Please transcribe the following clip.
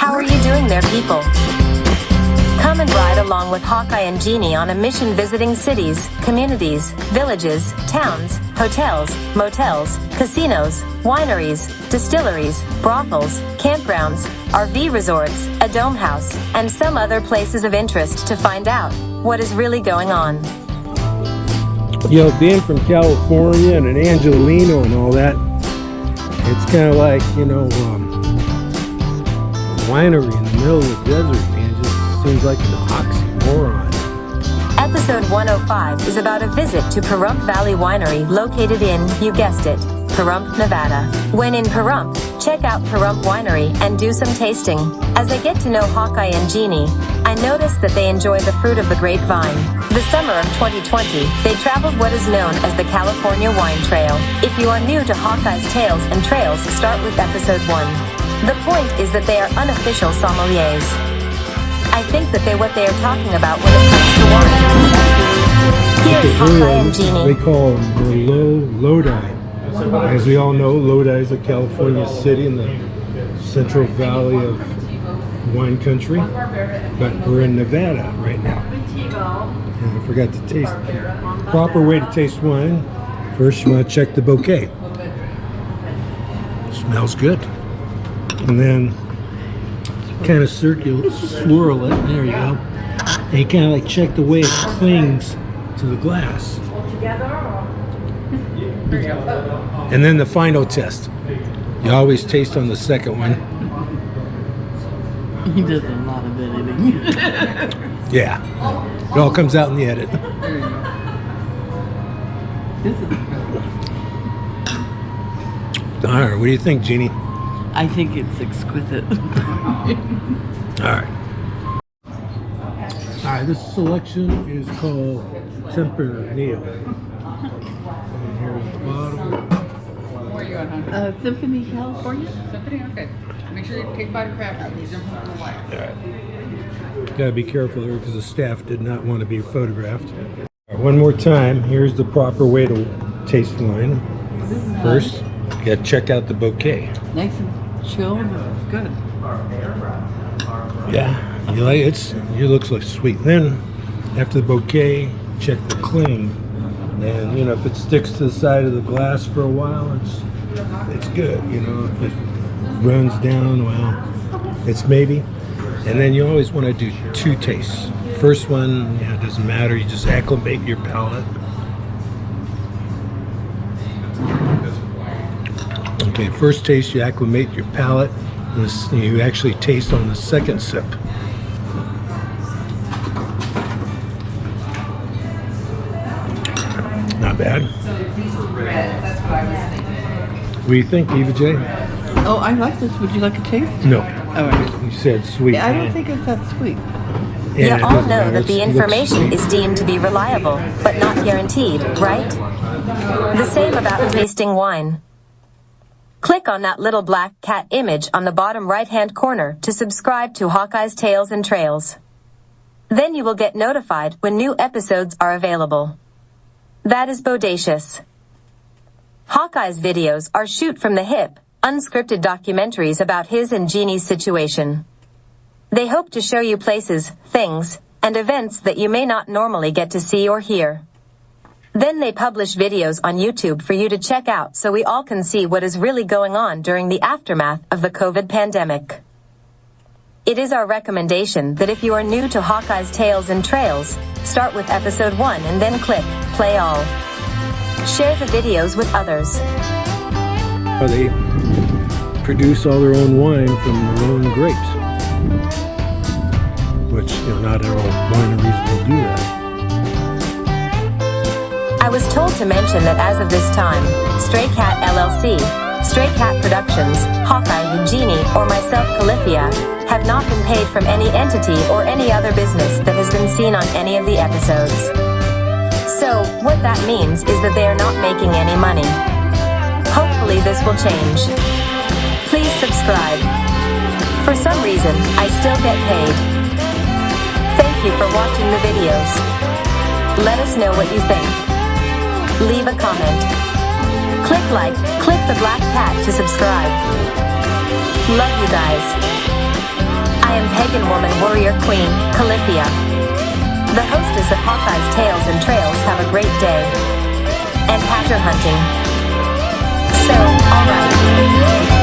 How are you doing there, people? Come and ride along with Hawkeye and Jeanne on a mission visiting cities, communities, villages, towns, hotels, motels, casinos, wineries, distilleries, brothels, campgrounds, RV resorts, a dome house, and some other places of interest to find out what is really going on. Being from California and an Angelino and all that, it's kind of like, a winery in the middle of the desert, man. It just seems like an oxymoron. Episode 105 is about a visit to Pahrump Valley Winery located in, you guessed it, Pahrump, Nevada. When in Pahrump, check out Pahrump Winery and do some tasting. As I get to know Hawkeye and Jeanne, I noticed that they enjoy the fruit of the grapevine. The summer of 2020, they traveled what is known as the California Wine Trail. If you are new to Hawkeye's Tales and Trails, start with episode 1. The point is that they are unofficial sommeliers. I think that they're what they are talking about when it comes to wine. Here is Hawkeye and Jeanne. They call them Lodi. As we all know, Lodi is a California city in the Central Valley of wine country, but we're in Nevada right now. And I forgot to taste. Proper way to taste wine. First, you want to check the bouquet. Smells good. And then kind of swirl it. There you go. And you kind of like check the way it clings to the glass. And then the final test. You always taste on the second one. He does a lot of editing. Yeah. It all comes out in the edit. All right, what do you think, Jeanne? I think it's exquisite. All right. All right, this selection is called Tempranillo. And here's the bottle. Where are you at, hon? Symphony, California? Symphony? Okay. Make sure you take by the craft room. These are from the white. Gotta be careful there because the staff did not want to be photographed. All right, one more time, here's the proper way to taste wine. First, you gotta check out the bouquet. Nice and chilled. It's good. Yeah, you like it looks like sweet. Then after the bouquet, check the cling. And if it sticks to the side of the glass for a while, it's good. If it runs down, well, it's maybe. And then you always want to do 2 tastes. First one, it doesn't matter, you just acclimate your palate. Okay, first taste you acclimate your palate, and you actually taste on the second sip. Not bad. What do you think, Eva J? Oh, I like this. Would you like a taste? No. All right. You said sweet. Yeah, I don't think it's that sweet. You all know that the information is deemed to be reliable, but not guaranteed, right? The same about tasting wine. Click on that little black cat image on the bottom right-hand corner to subscribe to Hawkeye's Tales and Trails. Then you will get notified when new episodes are available. That is bodacious. Hawkeye's videos are shoot from the hip, unscripted documentaries about his and Jeanne's situation. They hope to show you places, things, and events that you may not normally get to see or hear. Then they publish videos on YouTube for you to check out so we all can see what is really going on during the aftermath of the COVID pandemic. It is our recommendation that if you are new to Hawkeye's Tales and Trails, start with episode 1 and then click play all. Share the videos with others. They produce all their own wine from their own grapes, which not all wineries will do that. I was told to mention that as of this time, Stray Cat LLC, Stray Cat Productions, Hawkeye and Jeanne, or myself Califia, have not been paid from any entity or any other business that has been seen on any of the episodes. So, what that means is that they are not making any money. Hopefully this will change. Please subscribe. For some reason, I still get paid. Thank you for watching the videos. Let us know what you think. Leave a comment. Click like, click the black cat to subscribe. Love you guys. Queen, Calithia. The hostess of Hawkeye's Tales and Trails, have a great day. And hatter hunting. So, alright.